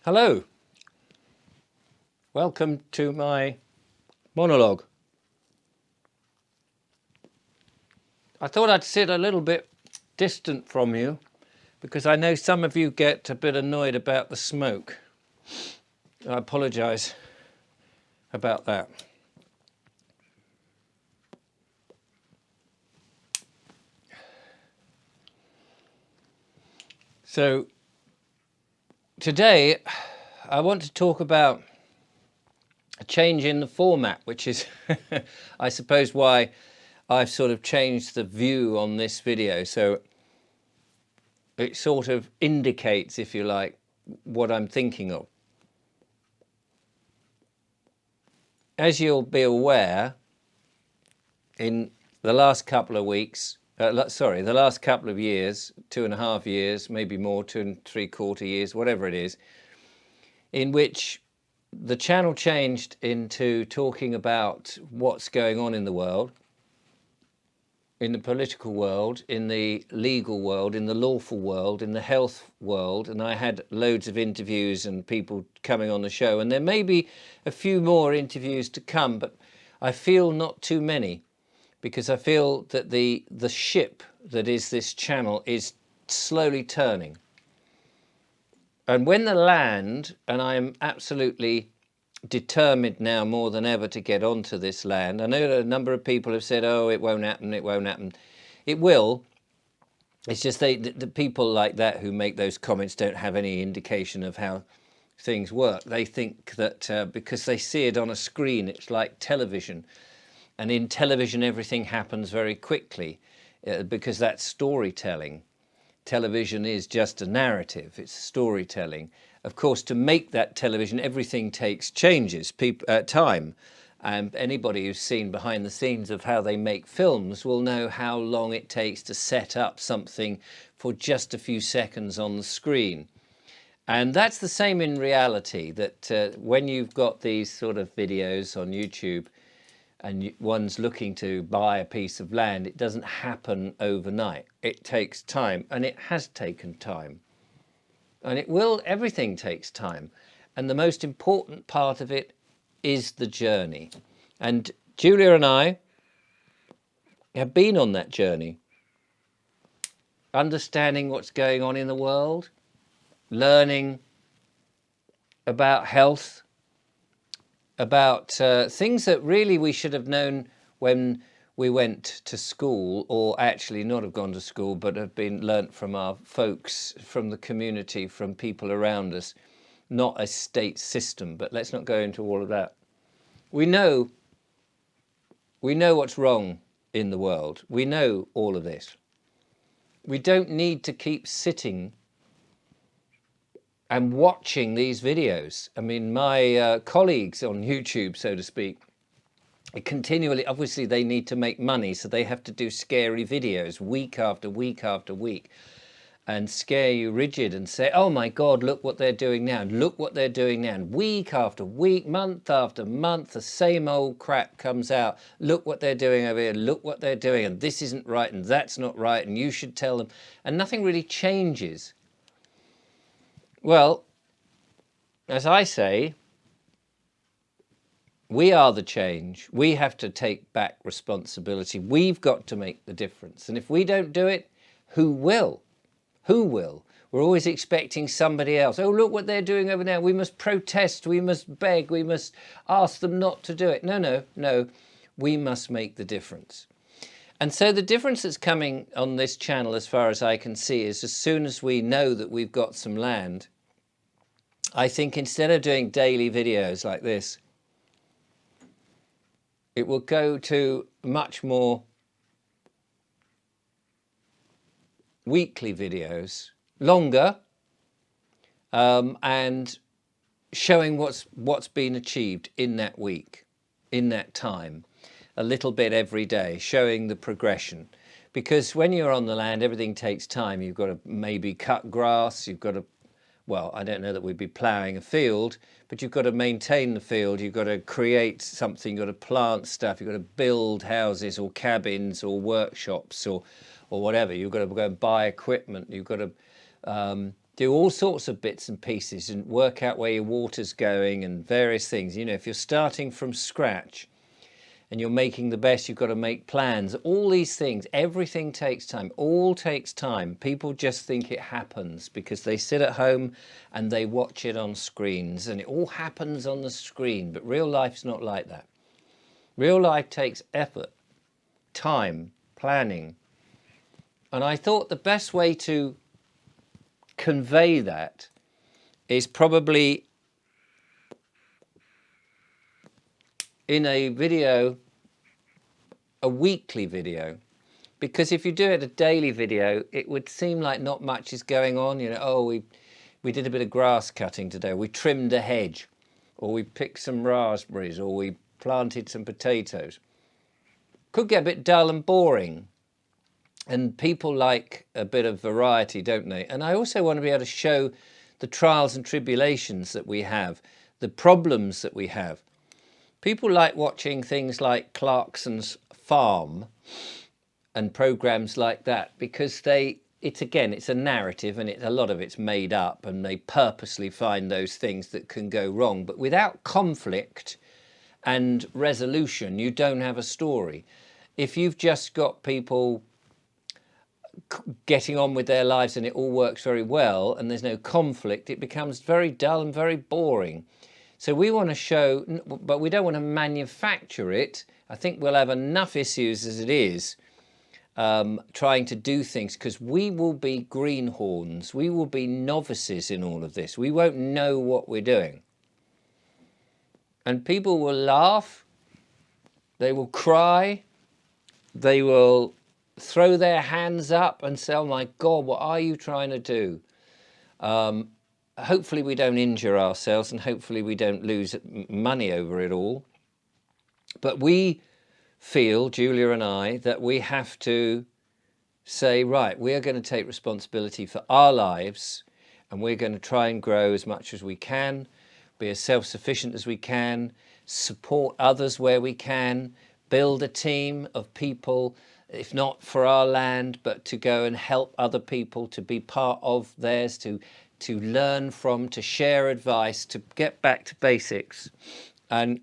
Hello, welcome to my monologue. I thought I'd sit a little bit distant from you because I know some of you get a bit annoyed about the smoke. I apologise about that. So today I want to talk about a change in the format, which is I suppose why I've sort of changed the view on this video. So it sort of indicates, if you like, what I'm thinking of. As you'll be aware, in the last couple of weeks, the last couple of years, 2.5 years, maybe more, 2 3/4 years, whatever it is, in which the channel changed into talking about what's going on in the world, in the political world, in the legal world, in the lawful world, in the health world, and I had loads of interviews and people coming on the show, and there may be a few more interviews to come, but I feel not too many, because I feel that the ship that is this channel is slowly turning. And when the land, and I am absolutely determined now more than ever to get onto this land. I know that a number of people have said, oh, it won't happen, it won't happen. It will. It's just the people like that who make those comments don't have any indication of how things work. They think that because they see it on a screen, it's like television. And in television, everything happens very quickly because that's storytelling. Television is just a narrative, it's storytelling. Of course, to make that television, everything takes time. And anybody who's seen behind the scenes of how they make films will know how long it takes to set up something for just a few seconds on the screen. And that's the same in reality, that when you've got these sort of videos on YouTube, and one's looking to buy a piece of land, it doesn't happen overnight. It takes time, and it has taken time. And it will, everything takes time. And the most important part of it is the journey. And Julia and I have been on that journey, understanding what's going on in the world, learning about health, about things that really we should have known when we went to school, or actually not have gone to school, but have been learnt from our folks, from the community, from people around us, not a state system. But let's not go into all of that. We know what's wrong in the world. We know all of this. We don't need to keep sitting and watching these videos. I mean, my colleagues on YouTube, so to speak, continually, obviously they need to make money, so they have to do scary videos week after week after week and scare you rigid and say, oh my God, look what they're doing now, look what they're doing now. And week after week, month after month, the same old crap comes out. Look what they're doing over here, look what they're doing, and this isn't right, and that's not right, and you should tell them. And nothing really changes. Well, as I say, we are the change. We have to take back responsibility. We've got to make the difference. And if we don't do it, who will? Who will? We're always expecting somebody else. Oh, look what they're doing over there. We must protest. We must beg. We must ask them not to do it. No. We must make the difference. And so the difference that's coming on this channel, as far as I can see, is as soon as we know that we've got some land, I think instead of doing daily videos like this, it will go to much more weekly videos, longer, and showing what's been achieved in that week, in that time, a little bit every day, showing the progression. Because when you're on the land, everything takes time. You've got to maybe cut grass, you've got to, well, I don't know that we'd be ploughing a field, but you've got to maintain the field, you've got to create something, you've got to plant stuff, you've got to build houses or cabins or workshops or whatever. You've got to go and buy equipment, you've got to do all sorts of bits and pieces and work out where your water's going and various things. You know, if you're starting from scratch and you're making the best, you've got to make plans. All these things, everything takes time. All takes time. People just think it happens because they sit at home and they watch it on screens, and it all happens on the screen. But real life's not like that. Real life takes effort, time, planning. And I thought the best way to convey that is probably in a video, a weekly video, because if you do it a daily video, it would seem like not much is going on. You know, oh, we did a bit of grass cutting today, we trimmed a hedge, or we picked some raspberries, or we planted some potatoes. Could get a bit dull and boring. And people like a bit of variety, don't they? And I also want to be able to show the trials and tribulations that we have, the problems that we have. People like watching things like Clarkson's Farm and programs like that because it's a narrative, and a lot of it's made up, and they purposely find those things that can go wrong. But without conflict and resolution, you don't have a story. If you've just got people getting on with their lives and it all works very well and there's no conflict, it becomes very dull and very boring. So we want to show, but we don't want to manufacture it. I think we'll have enough issues as it is, trying to do things, because we will be greenhorns. We will be novices in all of this. We won't know what we're doing. And people will laugh, they will cry, they will throw their hands up and say, oh my God, what are you trying to do? Hopefully we don't injure ourselves, and hopefully we don't lose money over it all. But we feel, Julia and I, that we have to say, right, we are going to take responsibility for our lives, and we're going to try and grow as much as we can, be as self-sufficient as we can, support others where we can, build a team of people, if not for our land, but to go and help other people, to be part of theirs, to learn from, to share advice, to get back to basics, and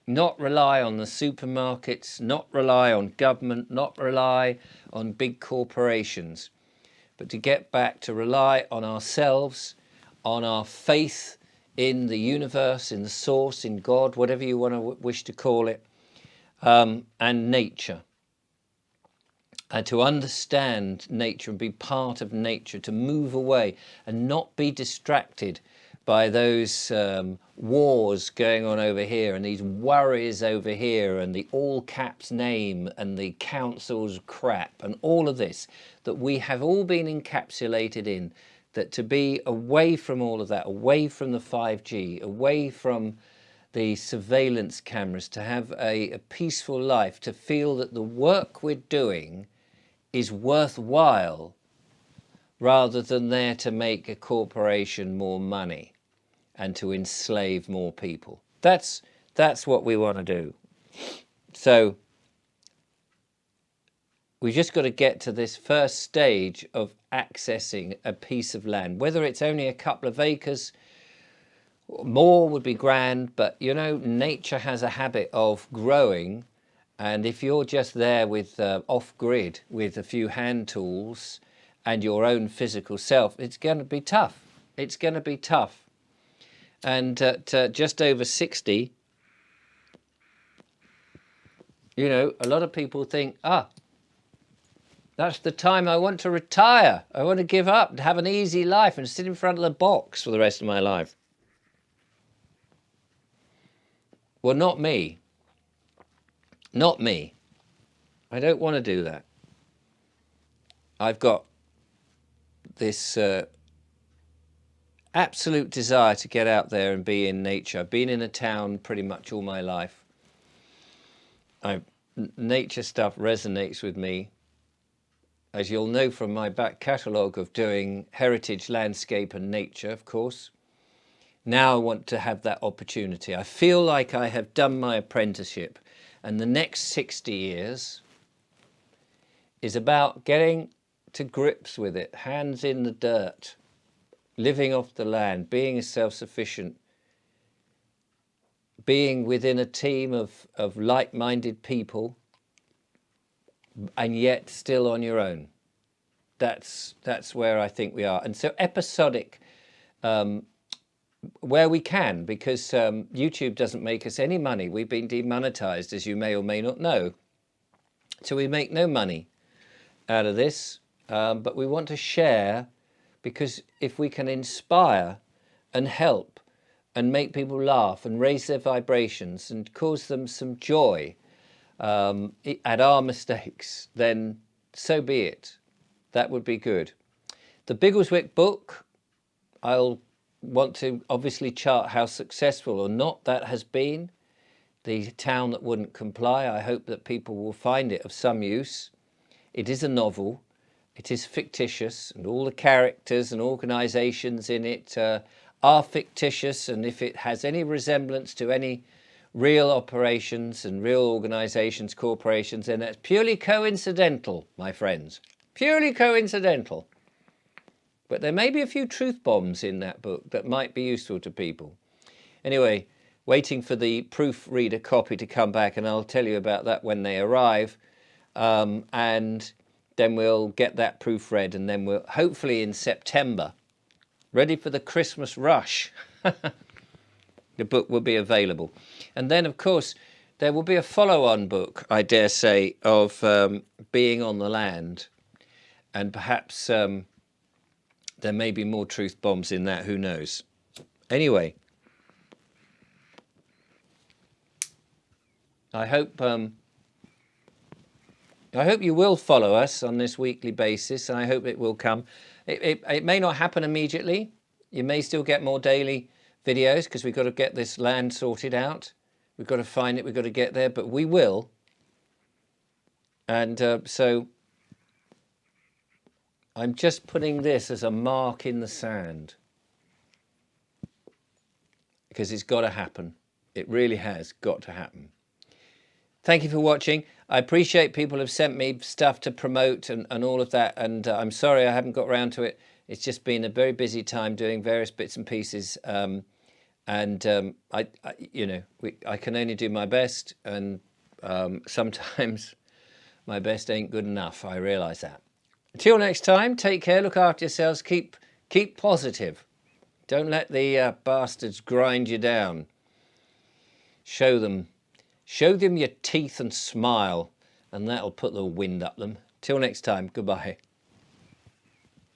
not rely on the supermarkets, not rely on government, not rely on big corporations, but to get back to rely on ourselves, on our faith in the universe, in the source, in God, whatever you want to wish to call it, and nature. And to understand nature and be part of nature, to move away and not be distracted by those wars going on over here and these worries over here and the all caps name and the council's crap and all of this that we have all been encapsulated in, that to be away from all of that, away from the 5G, away from the surveillance cameras, to have a peaceful life, to feel that the work we're doing is worthwhile rather than there to make a corporation more money and to enslave more people. That's what we want to do. So we just got to get to this first stage of accessing a piece of land, whether it's only a couple of acres. More would be grand, but you know, nature has a habit of growing. And if you're just there with off-grid with a few hand tools and your own physical self, it's going to be tough. It's going to be tough. And at just over 60, you know, a lot of people think, that's the time I want to retire. I want to give up and have an easy life and sit in front of the box for the rest of my life. Well, not me. Not me. I don't want to do that. I've got this absolute desire to get out there and be in nature. I've been in a town pretty much all my life. Nature stuff resonates with me. As you'll know from my back catalogue of doing heritage, landscape and nature, of course. Now I want to have that opportunity. I feel like I have done my apprenticeship. And the next 60 years is about getting to grips with it, hands in the dirt, living off the land, being self-sufficient, being within a team of like-minded people, and yet still on your own. That's where I think we are. And so episodic, where we can, because YouTube doesn't make us any money. We've been demonetized, as you may or may not know. So we make no money out of this, but we want to share, because if we can inspire and help and make people laugh and raise their vibrations and cause them some joy at our mistakes, then so be it. That would be good. The Biggleswick book, I'll want to obviously chart how successful or not that has been. The Town That Wouldn't Comply. I hope that people will find it of some use. It is a novel. It is fictitious, and all the characters and organisations in it are fictitious, and if it has any resemblance to any real operations and real organisations, corporations, then that's purely coincidental, my friends. Purely coincidental. But there may be a few truth bombs in that book that might be useful to people. Anyway, waiting for the proofreader copy to come back, and I'll tell you about that when they arrive. And then we'll get that proofread, and then we'll, hopefully in September, ready for the Christmas rush, the book will be available. And then, of course, there will be a follow-on book, I dare say, of Being on the Land. And perhaps there may be more truth bombs in that, who knows. Anyway, I hope you will follow us on this weekly basis. I hope it will come. It may not happen immediately. You may still get more daily videos, because we've got to get this land sorted out. We've got to find it. We've got to get there, but we will. And so I'm just putting this as a mark in the sand, because it's got to happen. It really has got to happen. Thank you for watching. I appreciate people have sent me stuff to promote and all of that, and I'm sorry I haven't got around to it. It's just been a very busy time doing various bits and pieces, I can only do my best, and sometimes my best ain't good enough. I realise that. Until next time, take care, look after yourselves, keep positive. Don't let the bastards grind you down. Show them your teeth and smile, and that'll put the wind up them. Till next time, goodbye.